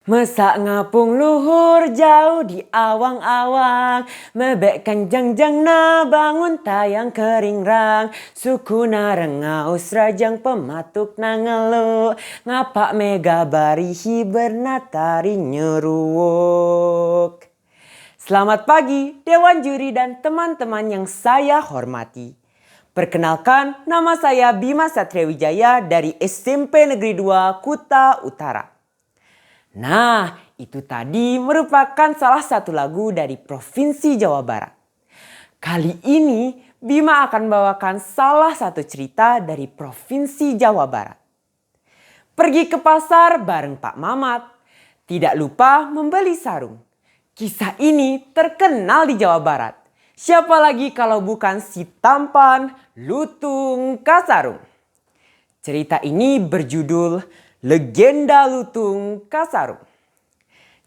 Mesak ngapung luhur jauh di awang-awang. Mebek kanjang-jang na bangun tayang kering rang. Suku na rengaus rajang pematuk na ngelu. Ngapak mega barihi bernatari nyeruwuk. Selamat pagi Dewan Juri dan teman-teman yang saya hormati. Perkenalkan, nama saya Bima Satriawijaya dari SMP Negeri 2 Kuta Utara. Nah, itu tadi merupakan salah satu lagu dari Provinsi Jawa Barat. Kali ini Bima akan bawakan salah satu cerita dari Provinsi Jawa Barat. Pergi ke pasar bareng Pak Mamat. Tidak lupa membeli sarung. Kisah ini terkenal di Jawa Barat. Siapa lagi kalau bukan si tampan Lutung Kasarung. Cerita ini berjudul Legenda Lutung Kasarung.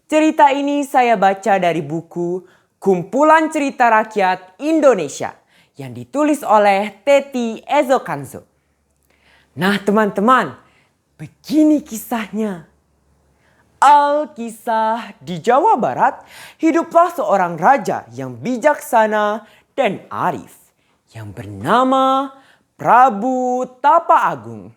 Cerita ini saya baca dari buku Kumpulan Cerita Rakyat Indonesia yang ditulis oleh Teti Ezokanzo. Nah teman-teman, begini kisahnya. Alkisah di Jawa Barat, hiduplah seorang raja yang bijaksana dan arif yang bernama Prabu Tapa Agung.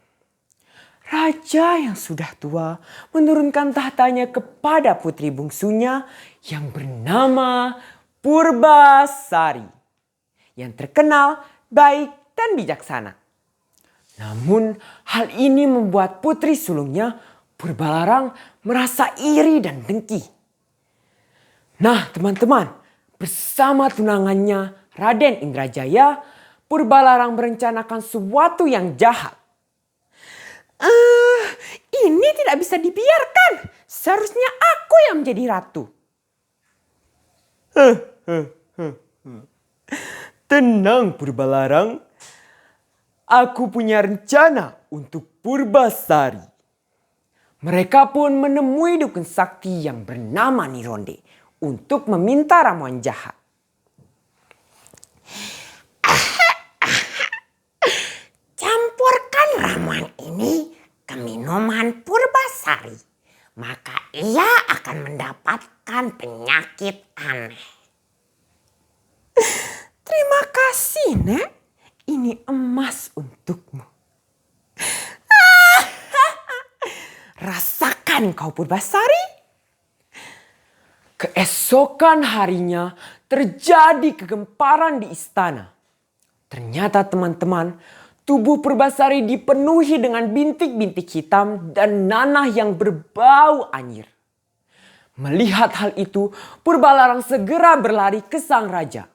Raja yang sudah tua menurunkan tahtanya kepada putri bungsunya yang bernama Purbasari. Yang terkenal baik dan bijaksana. Namun hal ini membuat putri sulungnya Purbalarang merasa iri dan dengki. Nah teman-teman, bersama tunangannya Raden Indrajaya, Purbalarang merencanakan sesuatu yang jahat. Ini tidak bisa dibiarkan. Seharusnya aku yang menjadi ratu. Tenang Purbalarang. Aku punya rencana untuk Purbasari. Mereka pun menemui dukun sakti yang bernama Nironde untuk meminta ramuan jahat. Campurkan ramuan ini ke minuman Purbasari, maka ia akan mendapatkan penyakit aneh. Terima kasih, Nek. Ini emas untukmu. Rasakan kau Purbasari. Keesokan harinya terjadi kegemparan di istana. Ternyata teman-teman, tubuh Purbasari dipenuhi dengan bintik-bintik hitam dan nanah yang berbau anyir. Melihat hal itu, Purbalarang segera berlari ke sang raja.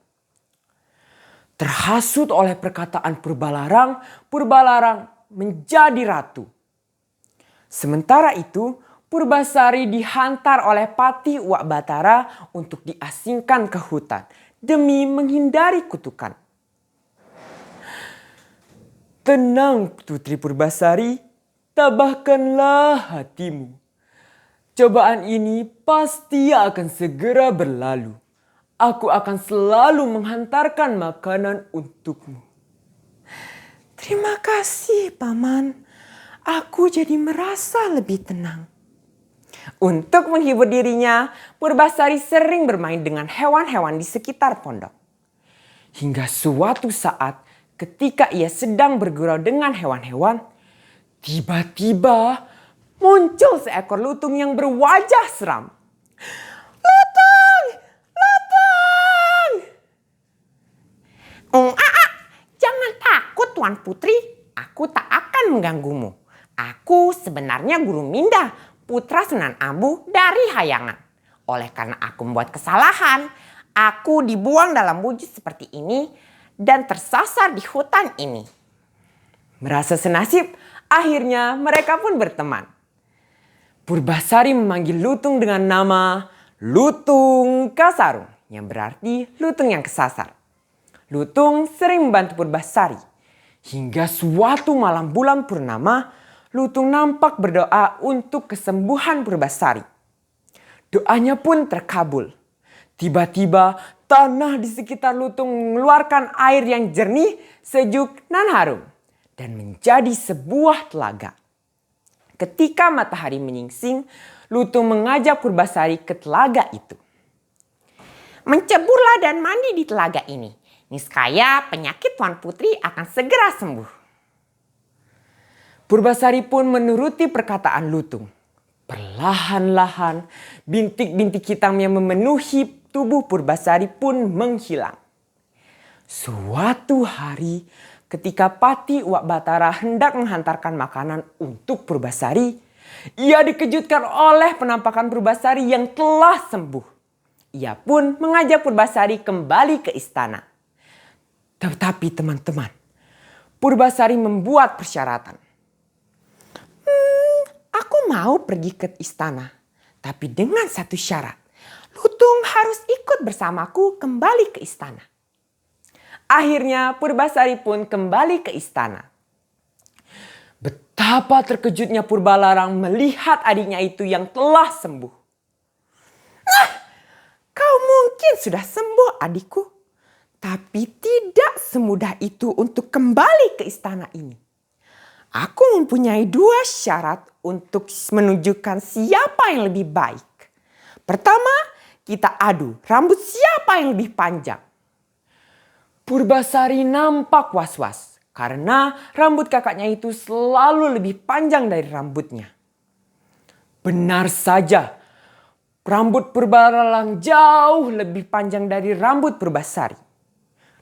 Terhasut oleh perkataan Purbalarang, Purbalarang menjadi ratu. Sementara itu, Purbasari dihantar oleh Pati Uwak Batara untuk diasingkan ke hutan demi menghindari kutukan. Tenang Putri Purbasari, tabahkanlah hatimu. Cobaan ini pasti akan segera berlalu. Aku akan selalu menghantarkan makanan untukmu. Terima kasih Paman. Aku jadi merasa lebih tenang. Untuk menghibur dirinya, Purbasari sering bermain dengan hewan-hewan di sekitar pondok. Hingga suatu saat ketika ia sedang bergurau dengan hewan-hewan, tiba-tiba muncul seekor lutung yang berwajah seram. Lutung! Lutung! Jangan takut Tuan Putri, aku tak akan mengganggumu. Aku sebenarnya Guru Minda, putra Sunan Ambu dari Hayangan. Oleh karena aku membuat kesalahan, aku dibuang dalam wujud seperti ini dan tersasar di hutan ini. Merasa senasib, akhirnya mereka pun berteman. Purbasari memanggil lutung dengan nama Lutung Kasarung, yang berarti lutung yang kesasar. Lutung sering membantu Purbasari. Hingga suatu malam bulan purnama, Lutung nampak berdoa untuk kesembuhan Purbasari. Doanya pun terkabul. Tiba-tiba tanah di sekitar Lutung mengeluarkan air yang jernih, sejuk, dan harum. Dan menjadi sebuah telaga. Ketika matahari menyingsing, Lutung mengajak Purbasari ke telaga itu. Menceburlah dan mandi di telaga ini. Niscaya penyakit Tuan Putri akan segera sembuh. Purbasari pun menuruti perkataan Lutung. Perlahan-lahan bintik-bintik hitam yang memenuhi tubuh Purbasari pun menghilang. Suatu hari ketika Pati Uwak Batara hendak menghantarkan makanan untuk Purbasari, ia dikejutkan oleh penampakan Purbasari yang telah sembuh. Ia pun mengajak Purbasari kembali ke istana. Tetapi teman-teman, Purbasari membuat persyaratan. Aku mau pergi ke istana, tapi dengan satu syarat. Lutung harus ikut bersamaku kembali ke istana. Akhirnya Purbasari pun kembali ke istana. Betapa terkejutnya Purbalarang melihat adiknya itu yang telah sembuh. Kau mungkin sudah sembuh adikku, tapi tidak semudah itu untuk kembali ke istana ini. Aku mempunyai 2 syarat untuk menunjukkan siapa yang lebih baik. Pertama, kita adu rambut siapa yang lebih panjang. Purbasari nampak was-was karena rambut kakaknya itu selalu lebih panjang dari rambutnya. Benar saja, rambut Purbalarang jauh lebih panjang dari rambut Purbasari.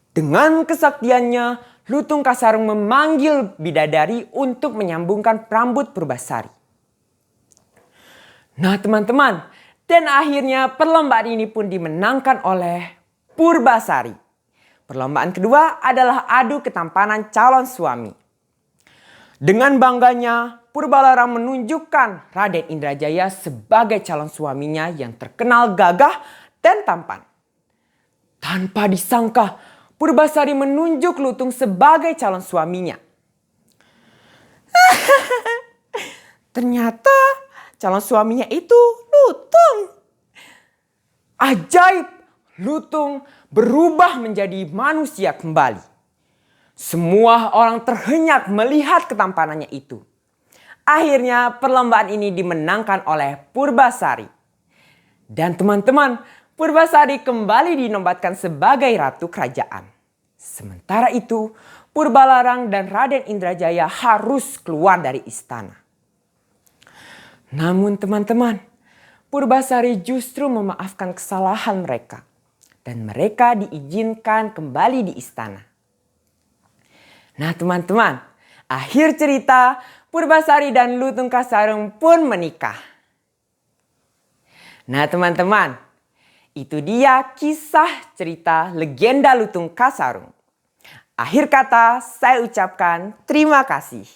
Dengan kesaktiannya, Lutung Kasarung memanggil bidadari untuk menyambungkan rambut Purbasari. Nah teman-teman, dan akhirnya perlombaan ini pun dimenangkan oleh Purbasari. Perlombaan kedua adalah adu ketampanan calon suami. Dengan bangganya, Purbalarang menunjukkan Raden Indrajaya sebagai calon suaminya yang terkenal gagah dan tampan. Tanpa disangka, Purbasari menunjuk Lutung sebagai calon suaminya. Ternyata calon suaminya itu Lutung. Ajaib, Lutung berubah menjadi manusia kembali. Semua orang terhenyak melihat ketampanannya itu. Akhirnya perlombaan ini dimenangkan oleh Purbasari. Dan teman-teman, Purbasari kembali dinobatkan sebagai ratu kerajaan. Sementara itu, Purbalarang dan Raden Indrajaya harus keluar dari istana. Namun teman-teman, Purbasari justru memaafkan kesalahan mereka. Dan mereka diizinkan kembali di istana. Nah teman-teman, akhir cerita Purbasari dan Lutung Kasarung pun menikah. Nah teman-teman, itu dia kisah cerita legenda Lutung Kasarung. Akhir kata saya ucapkan terima kasih.